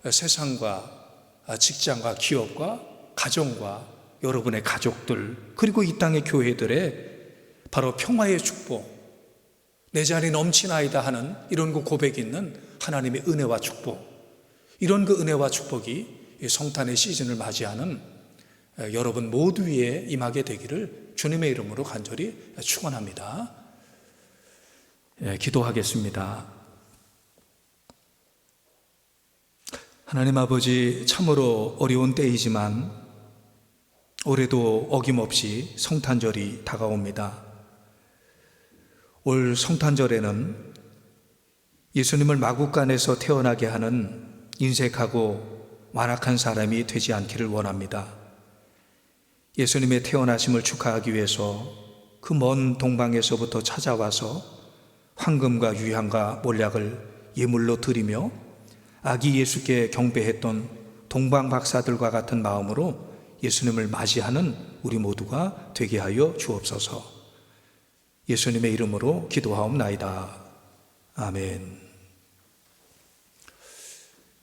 세상과 직장과 기업과 가정과 여러분의 가족들, 그리고 이 땅의 교회들의 바로 평화의 축복, 내 자리 넘치나이다 하는 이런 그 고백이 있는 하나님의 은혜와 축복, 이런 그 은혜와 축복이 성탄의 시즌을 맞이하는 여러분 모두 위에 임하게 되기를 주님의 이름으로 간절히 축원합니다. 기도하겠습니다. 하나님 아버지, 참으로 어려운 때이지만 올해도 어김없이 성탄절이 다가옵니다. 올 성탄절에는 예수님을 마구간에서 태어나게 하는 인색하고 완악한 사람이 되지 않기를 원합니다. 예수님의 태어나심을 축하하기 위해서 그 먼 동방에서부터 찾아와서 황금과 유향과 몰약을 예물로 드리며 아기 예수께 경배했던 동방 박사들과 같은 마음으로 예수님을 맞이하는 우리 모두가 되게 하여 주옵소서. 예수님의 이름으로 기도하옵나이다. 아멘.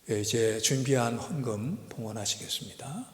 이제 준비한 헌금 봉헌하시겠습니다.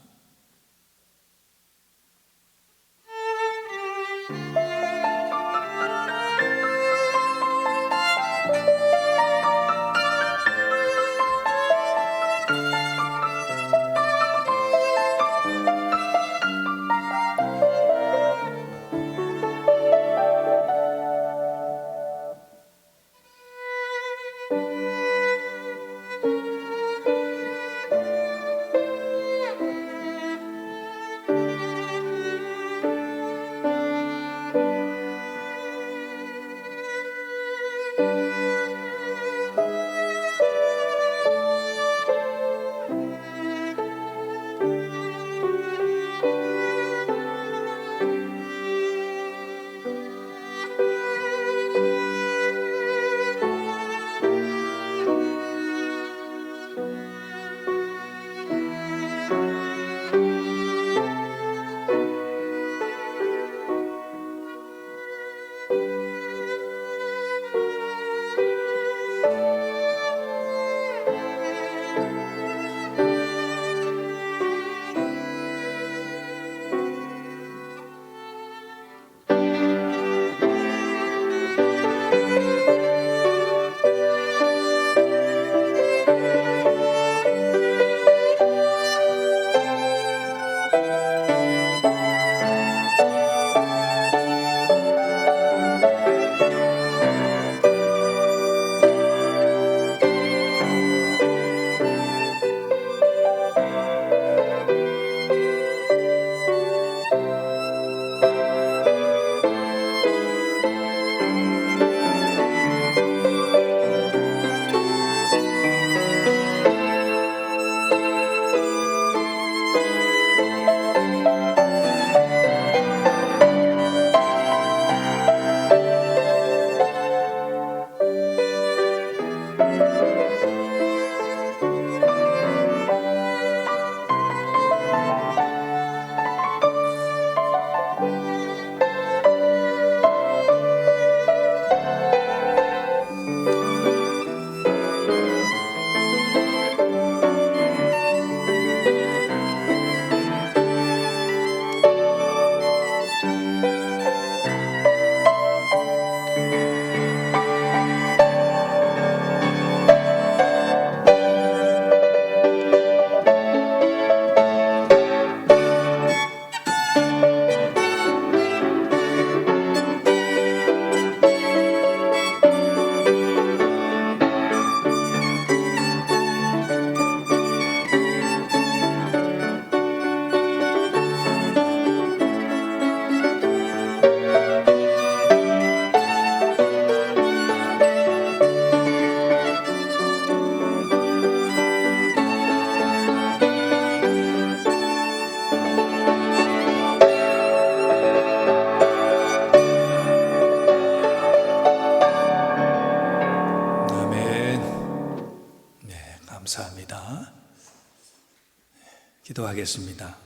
기도하겠습니다.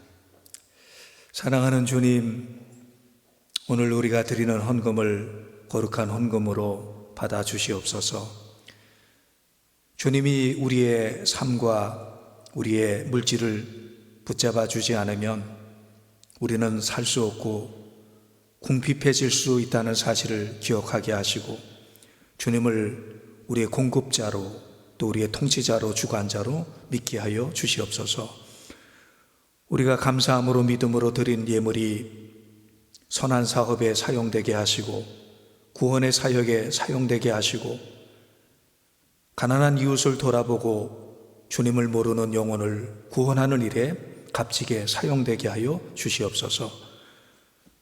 사랑하는 주님, 오늘 우리가 드리는 헌금을 거룩한 헌금으로 받아 주시옵소서. 주님이 우리의 삶과 우리의 물질을 붙잡아 주지 않으면 우리는 살 수 없고 궁핍해질 수 있다는 사실을 기억하게 하시고, 주님을 우리의 공급자로 또 우리의 통치자로 주관자로 믿게 하여 주시옵소서. 우리가 감사함으로 믿음으로 드린 예물이 선한 사업에 사용되게 하시고 구원의 사역에 사용되게 하시고, 가난한 이웃을 돌아보고 주님을 모르는 영혼을 구원하는 일에 값지게 사용되게 하여 주시옵소서.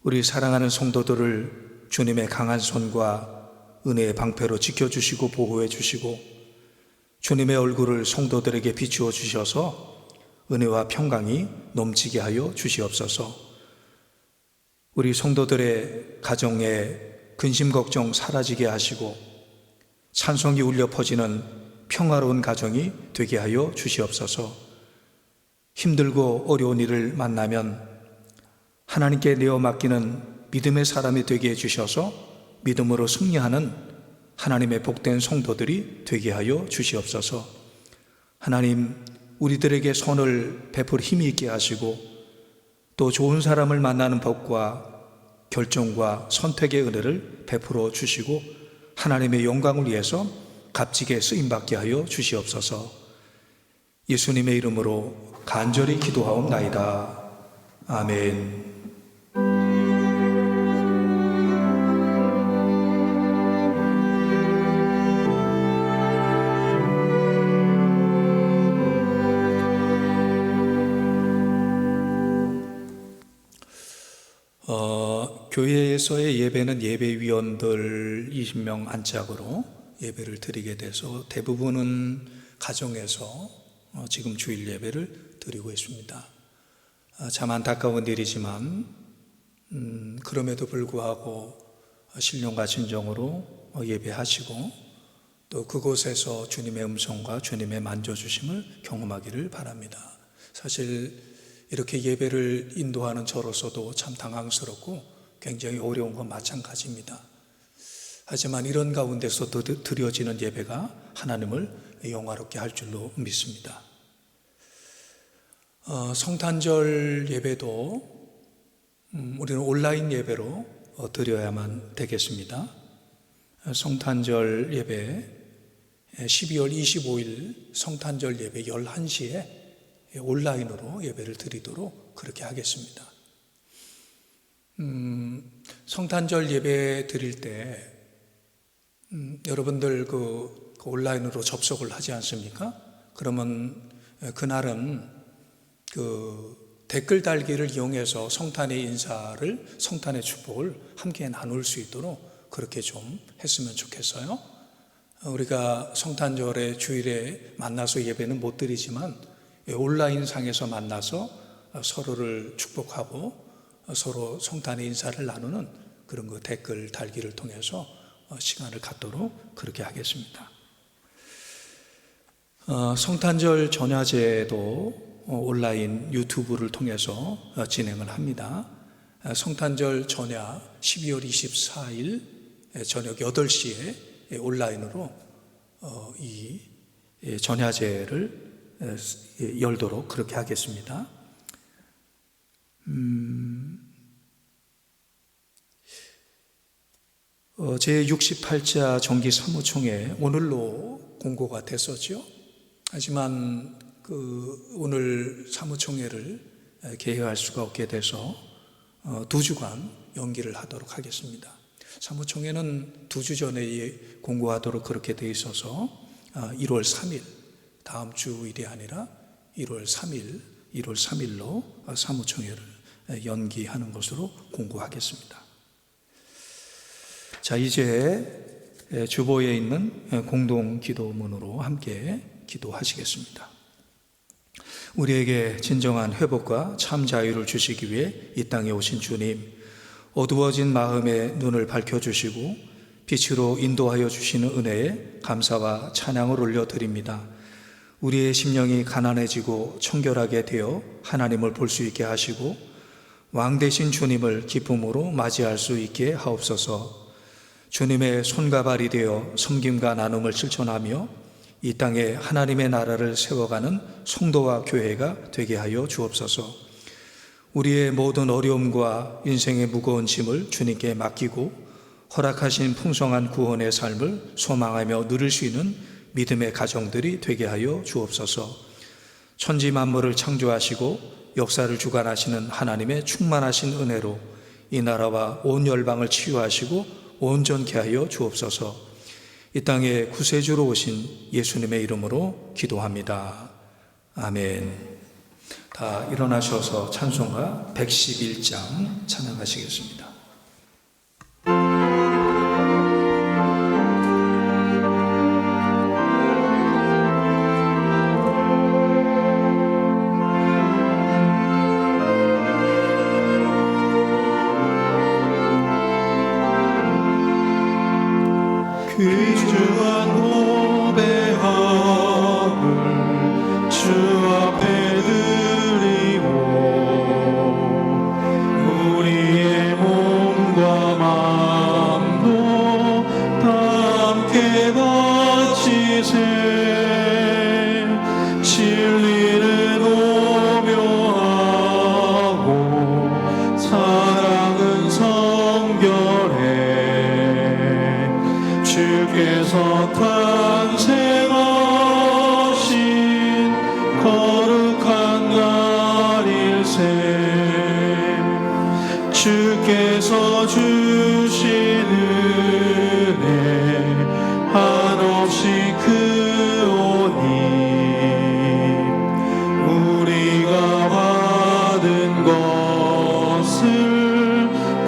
우리 사랑하는 성도들을 주님의 강한 손과 은혜의 방패로 지켜주시고 보호해 주시고, 주님의 얼굴을 성도들에게 비추어 주셔서 은혜와 평강이 넘치게 하여 주시옵소서. 우리 성도들의 가정에 근심 걱정 사라지게 하시고 찬송이 울려 퍼지는 평화로운 가정이 되게 하여 주시옵소서. 힘들고 어려운 일을 만나면 하나님께 내어 맡기는 믿음의 사람이 되게 해주셔서 믿음으로 승리하는 하나님의 복된 성도들이 되게 하여 주시옵소서. 하나님, 우리들에게 선을 베풀 힘이 있게 하시고 또 좋은 사람을 만나는 법과 결정과 선택의 은혜를 베풀어 주시고 하나님의 영광을 위해서 값지게 쓰임받게 하여 주시옵소서. 예수님의 이름으로 간절히 기도하옵나이다. 아멘. 교회에서의 예배는 예배위원들 20명 안짝으로 예배를 드리게 돼서 대부분은 가정에서 지금 주일 예배를 드리고 있습니다. 참 안타까운 일이지만 그럼에도 불구하고 신령과 진정으로 예배하시고 또 그곳에서 주님의 음성과 주님의 만져주심을 경험하기를 바랍니다. 사실 이렇게 예배를 인도하는 저로서도 참 당황스럽고 굉장히 어려운 건 마찬가지입니다. 하지만 이런 가운데서도 드려지는 예배가 하나님을 영화롭게 할 줄로 믿습니다. 성탄절 예배도 우리는 온라인 예배로 드려야만 되겠습니다. 성탄절 예배 12월 25일 성탄절 예배 11시에 온라인으로 예배를 드리도록 그렇게 하겠습니다. 성탄절 예배 드릴 때 여러분들 그 온라인으로 접속을 하지 않습니까? 그러면 그날은 그 댓글 달기를 이용해서 성탄의 인사를, 성탄의 축복을 함께 나눌 수 있도록 그렇게 좀 했으면 좋겠어요. 우리가 성탄절에 주일에 만나서 예배는 못 드리지만 온라인 상에서 만나서 서로를 축복하고 서로 성탄의 인사를 나누는 그런 그 댓글 달기를 통해서 시간을 갖도록 그렇게 하겠습니다. 성탄절 전야제도 온라인 유튜브를 통해서 진행을 합니다. 성탄절 전야 12월 24일 저녁 8시에 온라인으로 이 전야제를 열도록 그렇게 하겠습니다. 제68차 정기 사무총회 오늘로 공고가 됐었죠. 하지만 오늘 사무총회를 개회할 수가 없게 돼서 2주간 연기를 하도록 하겠습니다. 사무총회는 2주 전에 공고하도록 그렇게 돼 있어서 1월 3일, 다음 주일이 아니라 1월 3일로 사무총회를 연기하는 것으로 공고하겠습니다. 자, 이제 주보에 있는 공동 기도문으로 함께 기도하시겠습니다. 우리에게 진정한 회복과 참 자유를 주시기 위해 이 땅에 오신 주님, 어두워진 마음의 눈을 밝혀주시고 빛으로 인도하여 주시는 은혜에 감사와 찬양을 올려드립니다. 우리의 심령이 가난해지고 청결하게 되어 하나님을 볼 수 있게 하시고 왕 되신 주님을 기쁨으로 맞이할 수 있게 하옵소서. 주님의 손과 발이 되어 섬김과 나눔을 실천하며 이 땅에 하나님의 나라를 세워가는 성도와 교회가 되게 하여 주옵소서. 우리의 모든 어려움과 인생의 무거운 짐을 주님께 맡기고 허락하신 풍성한 구원의 삶을 소망하며 누릴 수 있는 믿음의 가정들이 되게 하여 주옵소서. 천지 만물을 창조하시고 역사를 주관하시는 하나님의 충만하신 은혜로 이 나라와 온 열방을 치유하시고 온전케 하여 주옵소서. 이 땅에 구세주로 오신 예수님의 이름으로 기도합니다. 아멘. 다 일어나셔서 찬송가 111장 찬양하시겠습니다. 귀중한 고백함을 주 앞에 드리고 우리의 몸과 마음도 다 함께 바치세. 진리는 오묘하고 사랑은 성결해. 주께서 탄생하신 거룩한 날일세. 주께서 주신 은혜 한없이 크오니 우리가 받은 것을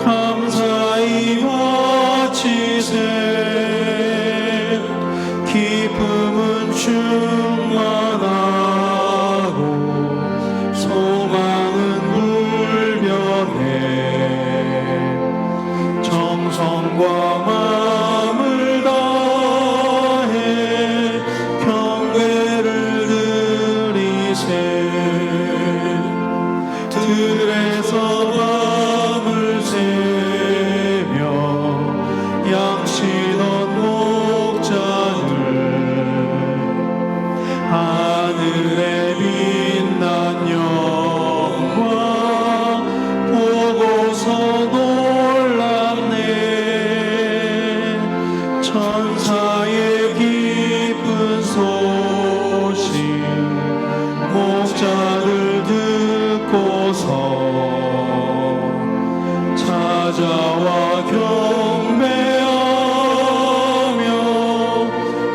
감사히 바치세. 기쁨은 충만하고 소망은 불변해. 정성과 마음을 다해 경배를 드리세. 들에서 밤을 새며 양치던 목자들 하늘에 빛난 영광 보고서 놀랍네. 천사의 기쁜 소식 목자들 듣고서 찾아와 경배하며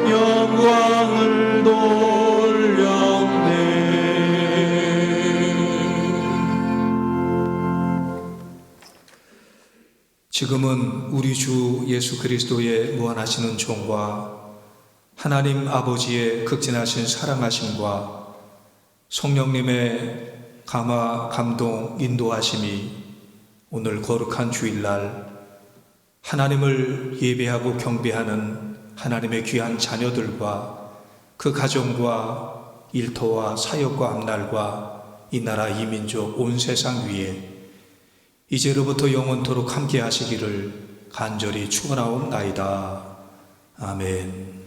영광을 돌렸네. 지금은 우리 주 예수 그리스도의 무한하시는 종과 하나님 아버지의 극진하신 사랑하심과 성령님의 감화, 감동, 인도하심이 오늘 거룩한 주일날 하나님을 예배하고 경배하는 하나님의 귀한 자녀들과 그 가정과 일터와 사역과 앞날과 이 나라 이 민족 온 세상 위에 이제로부터 영원토록 함께 하시기를 간절히 축원하옵나이다. 아멘.